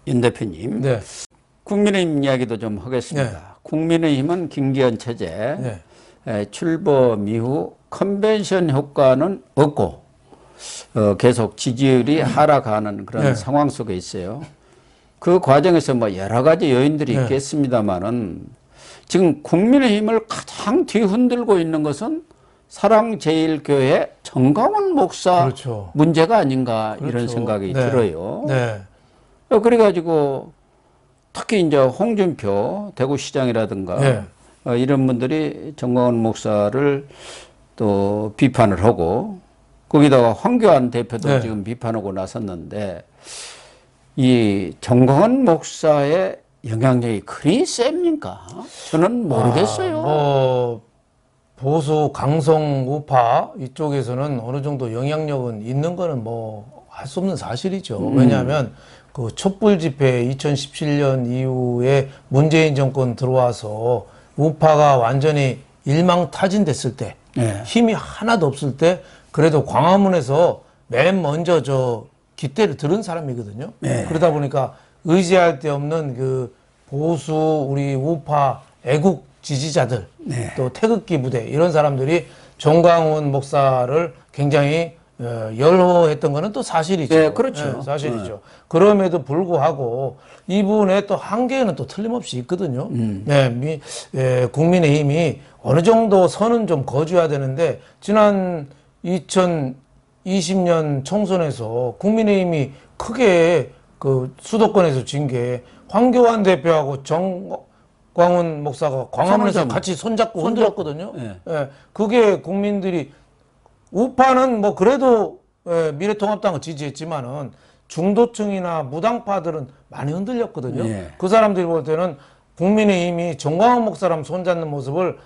윤 대표님, 네. 국민의힘 이야기도 좀 하겠습니다. 네. 국민의힘은 김기현 체제 네. 출범 이후 컨벤션 효과는 없고 계속 지지율이 하락하는 그런 네. 상황 속에 있어요. 그 과정에서 뭐 여러 가지 요인들이 네. 있겠습니다만은 지금 국민의힘을 가장 뒤흔들고 있는 것은 사랑제일교회 정광훈 목사 그렇죠. 문제가 아닌가 이런 그렇죠. 생각이 네. 들어요. 네. 그래가지고 특히 이제 홍준표 대구시장이라든가 네. 이런 분들이 정광훈 목사를 또 비판을 하고 거기다가 황교안 대표도 네. 지금 비판하고 나섰는데 이 정광훈 목사의 영향력이 그리 셉니까? 저는 모르겠어요. 뭐 보수 강성 우파 이쪽에서는 어느 정도 영향력은 있는 거는 뭐 할 수 없는 사실이죠. 왜냐하면 그 촛불 집회 2017년 이후에 문재인 정권 들어와서 우파가 완전히 일망타진됐을 때, 네. 힘이 하나도 없을 때 그래도 광화문에서 맨 먼저 저 깃대를 들은 사람이거든요. 네. 그러다 보니까 의지할 데 없는 그 보수 우리 우파 애국 지지자들, 네. 또 태극기 부대 이런 사람들이 정광훈 목사를 굉장히 열호했던 거는 또 사실이죠. 네, 그렇죠. 사실이죠. 그럼에도 불구하고 이분의 또 한계는 또 틀림없이 있거든요. 네, 국민의힘이 어느 정도 선은 좀 거줘야 되는데 지난 2020년 총선에서 국민의힘이 크게 그 수도권에서 진 게 황교안 대표하고 정광훈 목사가 광화문에서 같이 손잡고 흔들었거든요. 네. 예, 그게 국민들이 우파는 뭐 그래도 미래통합당을 지지했지만은 중도층이나 무당파들은 많이 흔들렸거든요. 네. 그 사람들이 볼 때는 국민의힘이 정광훈 목사람 손잡는 모습을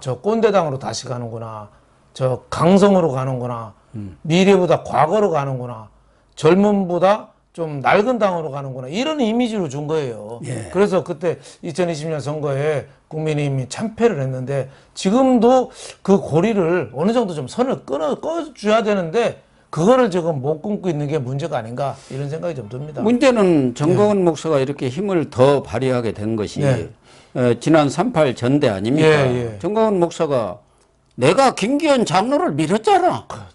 저 꼰대당으로 다시 가는구나. 저 강성으로 가는구나. 미래보다 과거로 가는구나. 젊음보다 좀 낡은 당으로 가는구나. 이런 이미지로 준 거예요. 예. 그래서 그때 2020년 선거에 국민의힘이 참패를 했는데 지금도 그 고리를 어느 정도 좀 선을 꺼줘야 되는데 그거를 지금 못 끊고 있는 게 문제가 아닌가 이런 생각이 좀 듭니다. 문제는 정광훈 목사가 이렇게 힘을 더 발휘하게 된 것이 지난 3.8 전대 아닙니까? 정광훈 목사가 내가 김기현 장로를 밀었잖아. 그렇죠.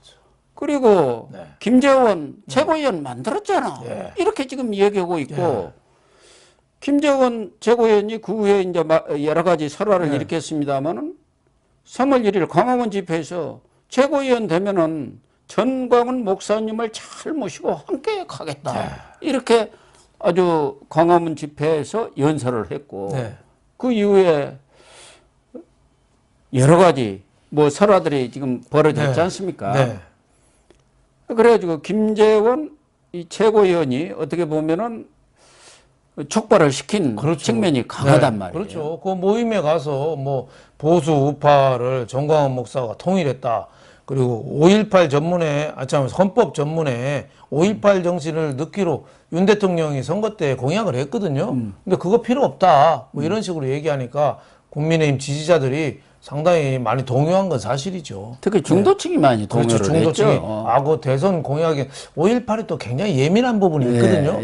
그리고 김재원 최고위원 만들었잖아. 이렇게 지금 얘기하고 있고 김재원 최고위원이 그 후에 이제 여러 가지 설화를 일으켰습니다만은 3월 1일 광화문 집회에서 최고위원 되면은 전광훈 목사님을 잘 모시고 함께 가겠다. 이렇게 아주 광화문 집회에서 연설을 했고 그 이후에 여러 가지 뭐 설화들이 지금 벌어졌지 않습니까? 그래가지고 김재원 이 최고위원이 어떻게 보면은 촉발을 시킨 측면이 강하단 말이에요. 그렇죠. 그 모임에 가서 뭐 보수 우파를 정광훈 목사가 통일했다. 그리고 5.18 전문회, 헌법 전문회 5.18 정신을 느끼로 윤 대통령이 선거 때 공약을 했거든요. 근데 그거 필요 없다. 뭐 이런 식으로 얘기하니까 국민의힘 지지자들이 상당히 많이 동요한 건 사실이죠. 특히 중도층이 많이 동요를 중도층이 했죠. 그 대선 공약에 5.18이 또 굉장히 예민한 부분이 있거든요.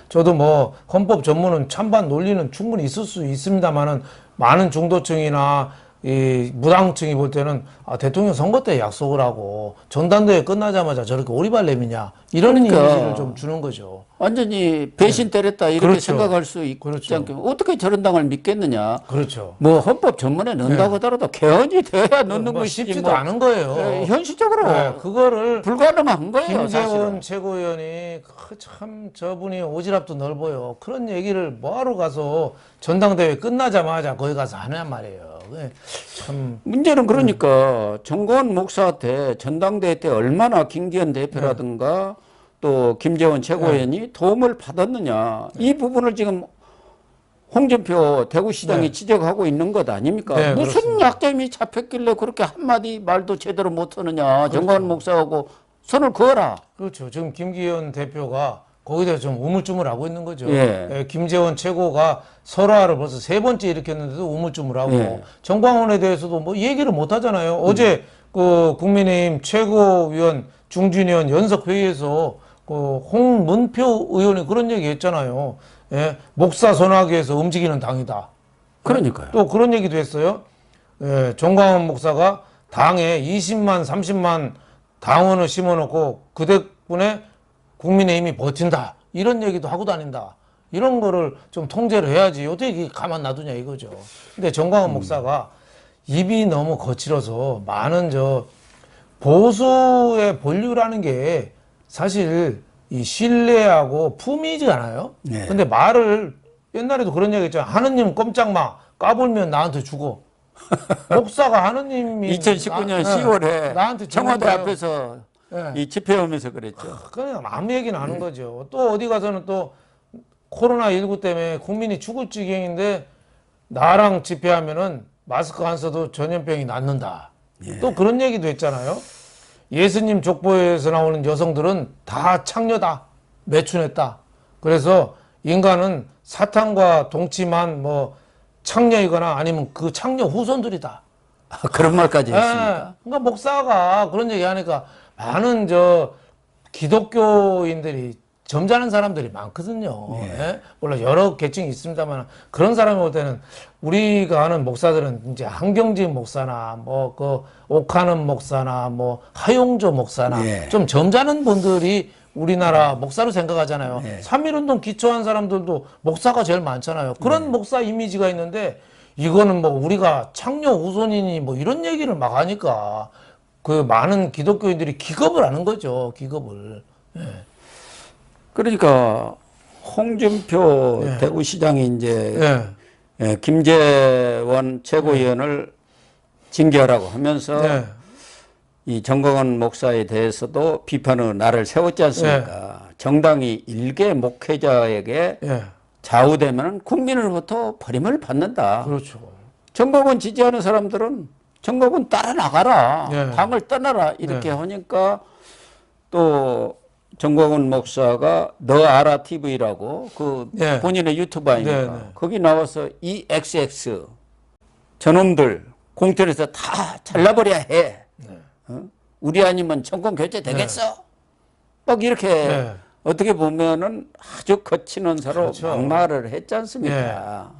저도 뭐 헌법 전문은 찬반 논리는 충분히 있을 수 있습니다만은 많은 중도층이나 이 무당층이 볼 때는 대통령 선거 때 약속을 하고 전당대회 끝나자마자 저렇게 오리발렘이냐 이런 이미지를 좀 주는 거죠. 완전히 배신 때렸다 이렇게 생각할 수 있지 않겠 어떻게 저런 당을 믿겠느냐. 뭐 헌법 전문에 넣는다고 하더라도 개헌이 돼야 넣는 것이지 쉽지도 않은 거예요. 현실적으로 그거를 불가능한 거예요. 김재원 사실은. 최고위원이 참 저분이 오지랖도 넓어요. 그런 얘기를 뭐하러 가서 전당대회 끝나자마자 거기 가서 하냔 말이에요. 참 문제는 그러니까 정광훈 목사한테 전당대회 때 얼마나 김기현 대표라든가 또 김재원 최고위원이 도움을 받았느냐. 이 부분을 지금 홍준표 대구시장이 지적하고 있는 것 아닙니까? 무슨 그렇습니다. 약점이 잡혔길래 그렇게 한마디 말도 제대로 못하느냐. 정광훈 목사하고 손을 그어라. 그렇죠. 지금 김기현 대표가 거기에 대해서 좀 우물쭈물하고 있는 거죠. 김재원 최고가 설화를 벌써 3번째 일으켰는데도 우물쭈물하고 정광훈에 대해서도 뭐 얘기를 못 하잖아요. 어제 그 국민의힘 최고위원 중진위원 연석회의에서 그 홍문표 의원이 그런 얘기 했잖아요. 예, 목사 선하기 위해서 움직이는 당이다. 그러니까요. 또 그런 얘기도 했어요. 예, 정광훈 목사가 당에 20만, 30만 당원을 심어놓고 그 덕분에 국민의힘이 버틴다. 이런 얘기도 하고 다닌다. 이런 거를 좀 통제를 해야지. 어떻게 가만 놔두냐 이거죠. 근데 정광훈 목사가 입이 너무 거칠어서 많은 보수의 본류라는 게 사실 이 신뢰하고 품위잖아요. 네. 근데 말을 옛날에도 그런 얘기 했잖아요. 하느님 꼼짝 마. 까불면 나한테 죽어. 목사가 하느님이 2019년 10월에 나한테 청와대 주는 거예요. 앞에서 예. 이 집회하면서 그랬죠. 그냥 아무 얘기는 하는 거죠. 또 어디 가서는 또 코로나19 때문에 국민이 죽을 지경인데 나랑 집회하면은 마스크 안 써도 전염병이 낫는다. 또 그런 얘기도 했잖아요. 예수님 족보에서 나오는 여성들은 다 창녀다. 매춘했다. 그래서 인간은 사탄과 동치만 뭐 창녀이거나 아니면 그 창녀 후손들이다. 그런 말까지 했습니까? 예, 그러니까 목사가 그런 얘기 하니까 많은 기독교인들이 점잖은 사람들이 많거든요. 예? 물론 여러 계층이 있습니다만 그런 사람이 올 때는 우리가 아는 목사들은 이제 한경직 목사나 뭐 그 옥하는 목사나 뭐 하용조 목사나 예. 좀 점잖은 분들이 우리나라 목사로 생각하잖아요. 예. 3.1운동 기초한 사람들도 목사가 제일 많잖아요. 그런 목사 이미지가 있는데 이거는 뭐 우리가 창녀 후손이니 뭐 이런 얘기를 막 하니까 그 많은 기독교인들이 기겁을 하는 거죠. 기겁을. 예. 그러니까 홍준표 예. 대구시장이 이제 예. 예, 김재원 최고위원을 징계하라고 하면서 예. 이 정광훈 목사에 대해서도 비판의 날을 세웠지 않습니까? 정당이 일개 목회자에게 예. 좌우되면 국민으로부터 버림을 받는다. 그렇죠. 정광훈 지지하는 사람들은 정광훈 따라 나가라. 예. 당을 떠나라. 이렇게 하니까 또 정광훈 목사가 너 알아 TV라고 그 예. 본인의 유튜브 아닙니까? 네, 네. 거기 나와서 이 XX 저놈들 공천에서 다 잘라버려야 해. 어? 우리 아니면 정권 교체 되겠어? 막 이렇게 네. 어떻게 보면은 아주 거친 언사로 그렇죠. 막말을 했지 않습니까?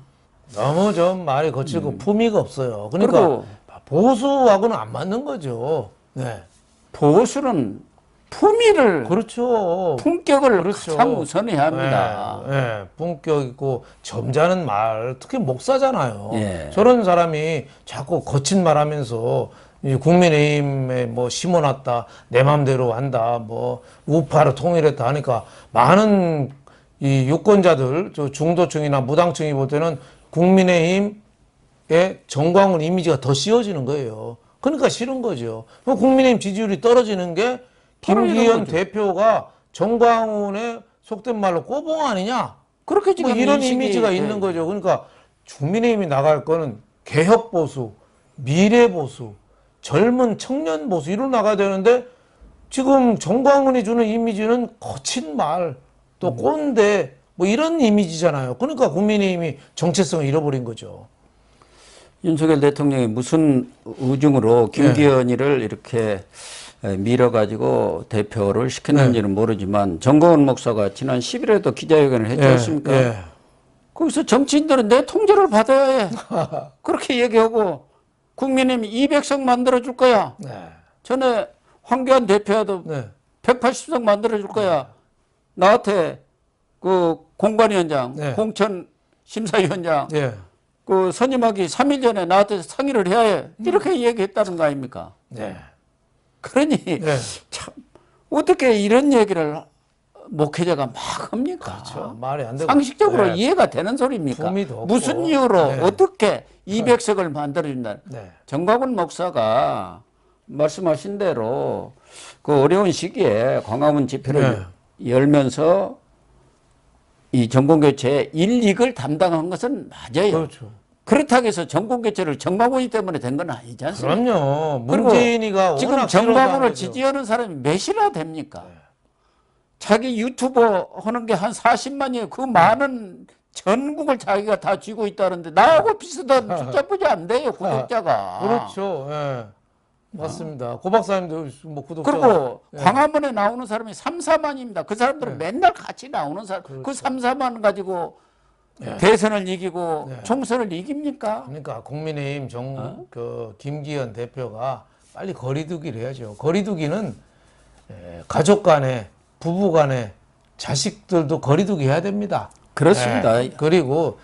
너무 좀 말이 거칠고 품위가 없어요. 그러니까 그리고 보수하고는 안 맞는 거죠. 네. 보수는 품위를 그렇죠. 품격을 그렇죠. 가장 우선해야 합니다. 예, 예. 품격 있고 점잖은 말, 특히 목사잖아요. 예. 저런 사람이 자꾸 거친 말 하면서 이 국민의힘에 뭐 심어놨다, 내 맘대로 한다, 뭐 우파로 통일했다 하니까 많은 이 유권자들, 저 중도층이나 무당층이 볼 때는 국민의힘의 정광훈 이미지가 더 씌워지는 거예요. 그러니까 싫은 거죠. 그럼 국민의힘 지지율이 떨어지는 게 김기현 대표가 정광훈의 속된 말로 꼬봉 아니냐? 그렇게 뭐 지금 이런 인식이 이미지가 돼. 있는 거죠. 그러니까 국민의힘이 나갈 거는 개혁 보수, 미래 보수, 젊은 청년 보수 이로 나가야 되는데 지금 정광훈이 주는 이미지는 거친 말, 또 꼰대 뭐 이런 이미지잖아요. 그러니까 국민의힘이 정체성을 잃어버린 거죠. 윤석열 대통령이 무슨 의중으로 김기현이를 이렇게 밀어가지고 대표를 시켰는지는 모르지만 정광훈 목사가 지난 10일에도 기자회견을 했지 않습니까? 예. 거기서 정치인들은 내 통제를 받아야 해. 그렇게 얘기하고 국민의힘 200석 만들어줄 거야. 네. 전에 황교안 대표도 네. 180석 만들어줄 거야. 나한테 그 공관위원장, 네. 공천 심사위원장 예. 그 선임하기 3일 전에 나한테 상의를 해야 해. 이렇게 얘기했다는 거 아닙니까? 네. 그러니 네. 참 어떻게 이런 얘기를 목회자가 막 합니까? 그렇죠. 말이 안 되고. 상식적으로 네. 이해가 되는 소리입니까? 품위도 없고. 무슨 이유로 네. 어떻게 200석을 만들어준다? 네. 정광훈 목사가 말씀하신 대로 그 어려운 시기에 광화문 집회를 열면서 이 정권교체 1, 2를 담당한 것은 맞아요. 그렇죠. 그렇다고 해서 정권교체를 정광훈이 때문에 된 건 아니지 않습니까? 그럼요. 문재인이가 지금 워낙 정광훈을 싫어하는 거죠. 지지하는 사람이 몇이나 됩니까? 자기 유튜버 하는 게 한 40만이에요. 그 많은 전국을 자기가 다 쥐고 있다는데 나하고 비슷한 숫자뿐이 안 돼요. 구독자가. 그렇죠. 예. 맞습니다. 고 박사님도 뭐 구독자. 그리고 광화문에 나오는 사람이 3, 4만입니다. 그 사람들은 맨날 같이 나오는 사람. 그 3, 4만 가지고 대선을 이기고 총선을 이깁니까? 그러니까 국민의힘 김기현 대표가 빨리 거리두기를 해야죠. 거리두기는 가족 간에, 부부 간에, 자식들도 거리두기 해야 됩니다. 그렇습니다. 그리고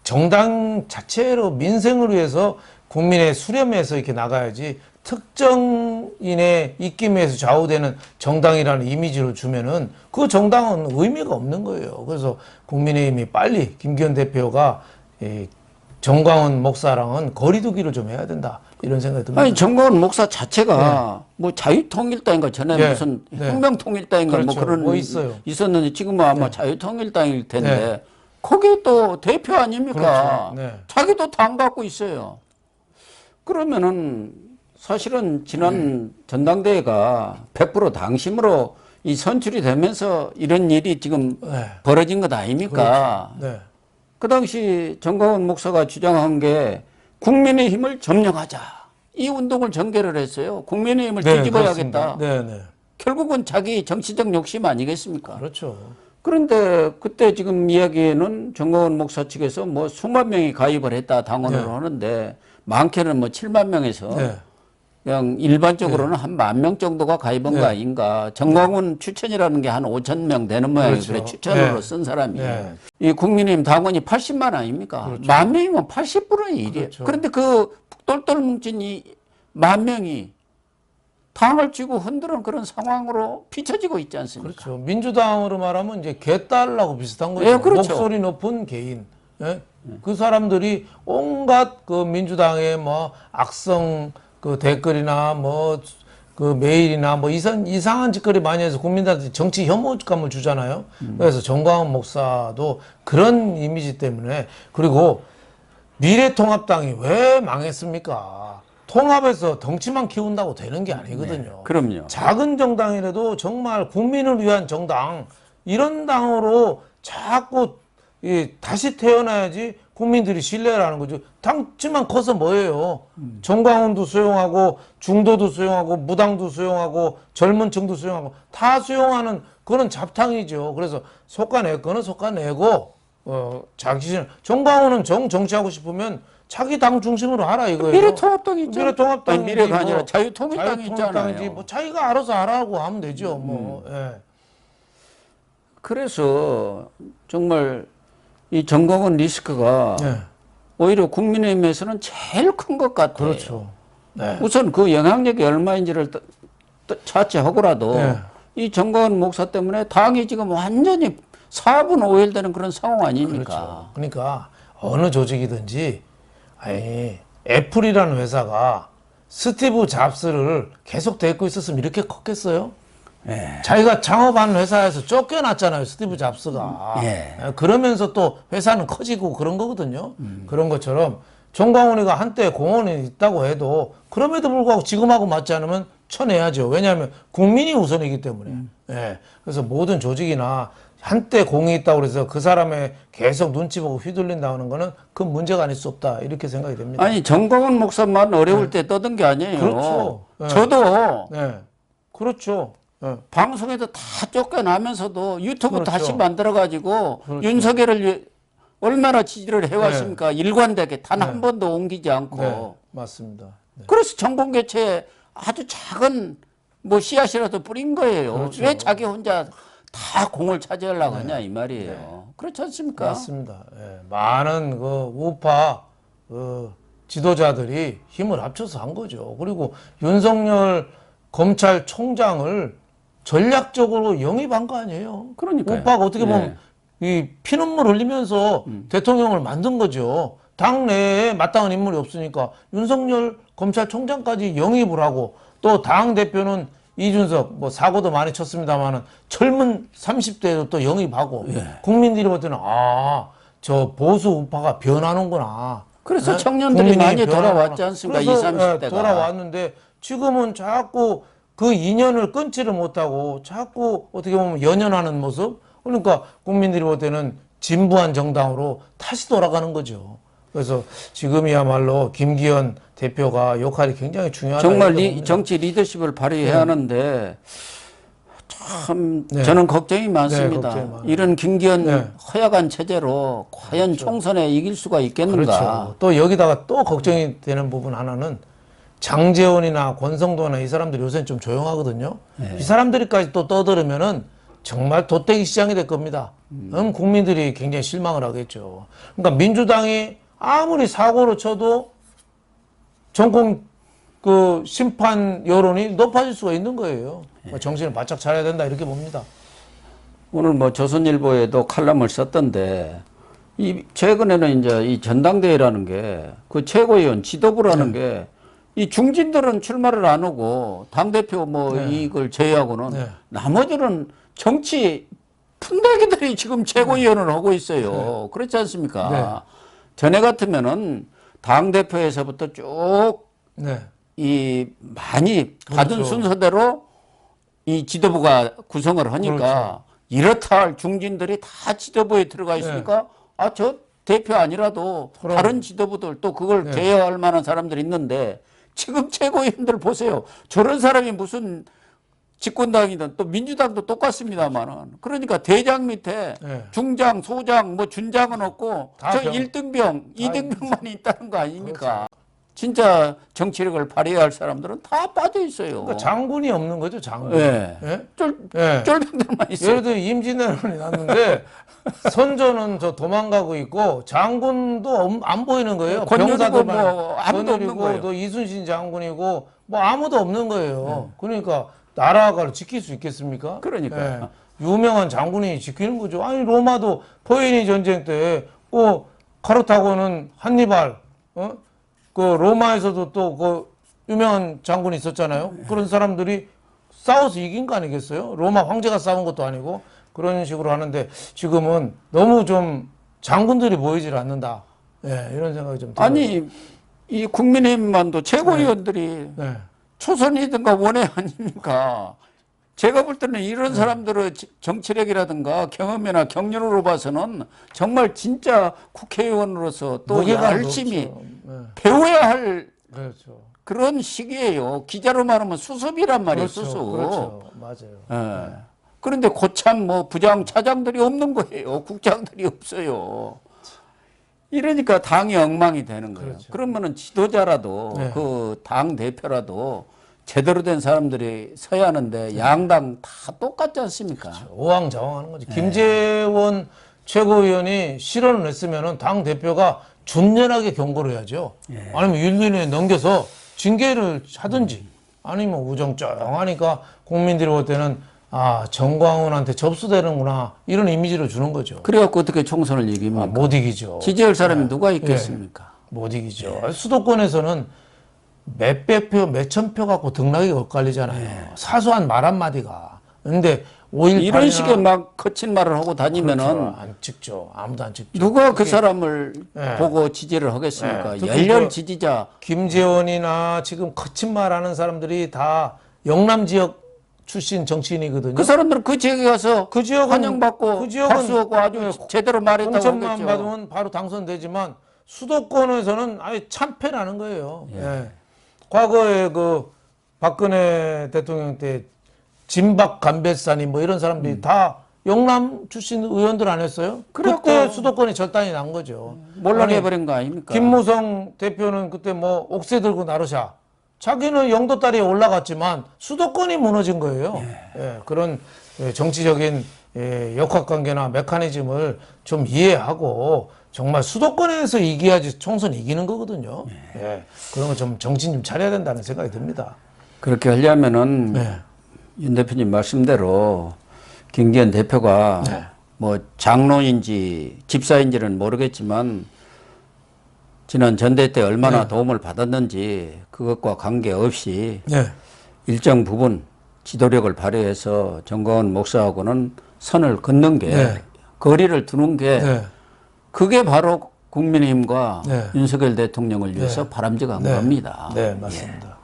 정당 자체로 민생을 위해서 국민의 수렴해서 이렇게 나가야지 특정인의 입김에서 좌우되는 정당이라는 이미지를 주면은 그 정당은 의미가 없는 거예요. 그래서 국민의힘이 빨리 김기현 대표가 정광훈 목사랑은 거리두기를 좀 해야 된다. 이런 생각이 듭니다. 아니, 정광훈 목사 자체가 뭐 자유통일당인가 전에 무슨 혁명통일당인가 그렇죠. 뭐 그런 뭐 있어요. 있었는데 지금은 아마 자유통일당일 텐데 거기 또 대표 아닙니까? 그렇죠. 자기도 당 갖고 있어요. 그러면은 사실은 지난 전당대회가 100% 당심으로 이 선출이 되면서 이런 일이 지금 벌어진 것 아닙니까? 그렇죠. 그 당시 정광훈 목사가 주장한 게 국민의힘을 점령하자. 이 운동을 전개를 했어요. 국민의힘을 뒤집어야겠다. 결국은 자기 정치적 욕심 아니겠습니까? 그렇죠. 그런데 그때 지금 이야기에는 정광훈 목사 측에서 뭐 수만 명이 가입을 했다 당원으로 하는데 많게는 뭐 7만 명에서 그냥 일반적으로는 한 10,000명 정도가 가입한 거 아닌가. 정광훈 추천이라는 게 한 5,000명 되는 모양이에요. 그래 추천으로 쓴 사람이. 이 국민의힘 당원이 80만 아닙니까? 10,000명이면 80분의 1이에요. 그런데 그 똘똘 뭉친 이 10,000명이 당을 쥐고 흔드는 그런 상황으로 비춰지고 있지 않습니까? 그렇죠. 민주당으로 말하면 이제 개딸하고 비슷한 거죠. 그렇죠. 목소리 높은 개인. 그 사람들이 온갖 그 민주당의 뭐 악성 그 댓글이나 뭐 그 메일이나 뭐 이상한 짓거리 많이 해서 국민들한테 정치 혐오감을 주잖아요. 그래서 정광훈 목사도 그런 이미지 때문에. 그리고 미래통합당이 왜 망했습니까? 통합해서 덩치만 키운다고 되는 게 아니거든요. 그럼요. 작은 정당이라도 정말 국민을 위한 정당, 이런 당으로 자꾸 다시 태어나야지 국민들이 신뢰를 하는 거죠. 덩치만 커서 뭐예요? 정광훈도 수용하고 중도도 수용하고 무당도 수용하고 젊은 층도 수용하고 다 수용하는 그런 잡탕이죠. 그래서 속아낼 거는 속아내고 자기 정광훈은 정치하고 싶으면 자기 당 중심으로 하라 이거예요. 미래통합당이 있죠. 미래통합당이 미래가 아니라 자유통일당이 있잖아요. 뭐 자기가 알아서 하라고 하면 되죠. 뭐. 그래서 정말 이 정광훈 리스크가 오히려 국민의힘에서는 제일 큰 것 같아요. 그렇죠. 우선 그 영향력이 얼마인지를 차치하고라도 이 정광훈 목사 때문에 당이 지금 완전히 4분 5일 되는 그런 상황 아닙니까? 그렇죠. 그러니까 어느 조직이든지 애플이라는 회사가 스티브 잡스를 계속 데리고 있었으면 이렇게 컸겠어요? 자기가 창업하는 회사에서 쫓겨났잖아요, 스티브 잡스가. 그러면서 또 회사는 커지고 그런 거거든요. 그런 것처럼 정광훈이가 한때 공헌이 있다고 해도 그럼에도 불구하고 지금하고 맞지 않으면 쳐내야죠. 왜냐하면 국민이 우선이기 때문에. 그래서 모든 조직이나 한때 공이 있다고 그래서 그 사람의 계속 눈치 보고 휘둘린다는 거는 큰 문제가 아닐 수 없다. 이렇게 생각이 됩니다. 아니, 정광훈 목사만 어려울 때 떠든 게 아니에요. 그렇죠. 저도 그렇죠. 방송에서 다 쫓겨나면서도 유튜브 그렇죠. 다시 만들어가지고 윤석열을 얼마나 지지를 해왔습니까? 일관되게 단 한 번도 옮기지 않고. 맞습니다. 그래서 정권교체에 아주 작은 뭐 씨앗이라도 뿌린 거예요. 그렇죠. 왜 자기 혼자 다 공을 차지하려고 하냐 이 말이에요. 그렇지 않습니까? 맞습니다. 많은 그 우파 지도자들이 힘을 합쳐서 한 거죠. 그리고 윤석열 검찰총장을 전략적으로 영입한 거 아니에요. 그러니까요. 우파가 어떻게 보면 이 피눈물 흘리면서 대통령을 만든 거죠. 당내에 마땅한 인물이 없으니까 윤석열 검찰총장까지 영입을 하고 또 당 대표는 이준석 뭐 사고도 많이 쳤습니다만은 젊은 30대도 또 영입하고 국민들이 볼 때는 저 보수 우파가 변하는구나. 그래서 청년들이 많이 돌아왔지 않습니까? 그래서 20, 30대가. 돌아왔는데 지금은 자꾸 그 인연을 끊지를 못하고 자꾸 어떻게 보면 연연하는 모습. 그러니까 국민들이 볼 때는 진부한 정당으로 다시 돌아가는 거죠. 그래서 지금이야말로 김기현 대표가 역할이 굉장히 중요하다. 정말 정치 리더십을 발휘해야 하는데 참 저는 걱정이 많습니다. 걱정이 많아요. 이런 김기현 허약한 체제로 과연 총선에 이길 수가 있겠는가. 그렇죠. 또 여기다가 또 걱정이 되는 부분 하나는 장제원이나 권성도나 이 사람들이 요새는 좀 조용하거든요. 이 사람들이까지 또 떠들으면은 정말 돗대기 시장이 될 겁니다. 국민들이 굉장히 실망을 하겠죠. 그러니까 민주당이 아무리 사고를 쳐도 정권 그 심판 여론이 높아질 수가 있는 거예요. 정신을 바짝 차려야 된다 이렇게 봅니다. 오늘 뭐 조선일보에도 칼럼을 썼던데 이 최근에는 이제 이 전당대회라는 게 그 최고위원 지도부라는 게 이 중진들은 출마를 안 하고 당대표 뭐 이걸 제외하고는 나머지는 정치 풍다기들이 지금 최고위원을 하고 있어요. 그렇지 않습니까? 전에 같으면은 당대표에서부터 쭉 이 많이 받은 순서대로 이 지도부가 구성을 하니까 이렇다 할 중진들이 다 지도부에 들어가 있으니까 아, 저 대표 아니라도 다른 지도부들 또 그걸 제어할 만한 사람들이 있는데 지금 최고위원들 보세요. 저런 사람이 무슨 집권당이든 또 민주당도 똑같습니다만은 그러니까 대장 밑에 중장, 소장, 뭐 준장은 없고 저 1등병, 2등병만 있다는 거 아닙니까? 진짜 정치력을 발휘해야 할 사람들은 다 빠져 있어요. 그러니까 장군이 없는 거죠, 장군. 쫄병들만 있어요. 예를 들어 임진왜란이 났는데 선조는 저 도망가고 있고 장군도 안 보이는 거예요. 병사들만 뭐 아무도 없는 거예요. 또 이순신 장군이고 뭐 아무도 없는 거예요. 그러니까 나라가 지킬 수 있겠습니까? 그러니까 유명한 장군이 지키는 거죠. 아니 로마도 포에니 전쟁 때 카르타고는 한니발, 그 로마에서도 또 그 유명한 장군이 있었잖아요. 그런 사람들이 싸워서 이긴 거 아니겠어요? 로마 황제가 싸운 것도 아니고 그런 식으로 하는데 지금은 너무 좀 장군들이 보이질 않는다. 이런 생각이 좀 들어요. 아니 이 국민의힘만도 최고위원들이 초선이든가 원외 아닙니까? 제가 볼 때는 이런 사람들의 정치력이라든가 경험이나 경륜으로 봐서는 정말 진짜 국회의원으로서 또 열심히 배워야 할 그런 시기예요. 기자로 말하면 수습이란 말이에요. 수습. 그렇죠. 맞아요. 그런데 고참 뭐 부장, 차장들이 없는 거예요. 국장들이 없어요. 이러니까 당이 엉망이 되는 거예요. 그러면은 지도자라도 그 당 대표라도 제대로 된 사람들이 서야 하는데 양당 다 똑같지 않습니까? 오왕좌왕하는 거지. 김재원 최고위원이 실언을 했으면은 당 대표가 준연하게 경고를 해야죠. 아니면 윤리위에 넘겨서 징계를 하든지 아니면 우정쩡하니까 국민들이 볼 때는 아 정광훈한테 접수되는구나 이런 이미지를 주는 거죠. 그래갖고 어떻게 총선을 이깁니까? 못 이기죠. 지지할 사람이 누가 있겠습니까? 못 이기죠. 수도권에서는 몇백 표, 몇천 표 갖고 등락이 엇갈리잖아요. 사소한 말 한마디가. 근데 5.18이나 이런 식의 막 거친 말을 하고 다니면은 안 찍죠. 아무도 안 찍죠. 누가 그 사람을 보고 지지를 하겠습니까? 열렬 지지자. 김재원이나 지금 거친 말 하는 사람들이 다 영남 지역 출신 정치인이거든요. 그 사람들은 그 지역에 가서 그 지역은 환영받고 그 지역은 박수하고 아주 제대로 말했다고 공천만 하겠죠. 받으면 바로 당선되지만 수도권에서는 아예 참패라는 거예요. 과거에 그 박근혜 대통령 때 진박 간별사님 뭐 이런 사람들이 다 영남 출신 의원들 아니었어요? 그때 수도권이 절단이 난 거죠. 몰락해버린 거 아닙니까? 김무성 대표는 그때 뭐 옥새 들고 나르샤. 자기는 영도 다리에 올라갔지만 수도권이 무너진 거예요. 그런 정치적인 역학관계나 메커니즘을 좀 이해하고 정말 수도권에서 이겨야지 총선 이기는 거거든요. 그런 거 좀 정신 좀 차려야 된다는 생각이 듭니다. 그렇게 하려면은 윤 대표님 말씀대로 김기현 대표가 뭐 장로인지 집사인지는 모르겠지만 지난 전대 때 얼마나 도움을 받았는지 그것과 관계없이 일정 부분 지도력을 발휘해서 정광훈 목사하고는 선을 긋는 게 거리를 두는 게 그게 바로 국민의힘과 윤석열 대통령을 위해서 바람직한 겁니다. 맞습니다.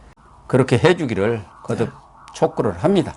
그렇게 해주기를 거듭 촉구를 합니다.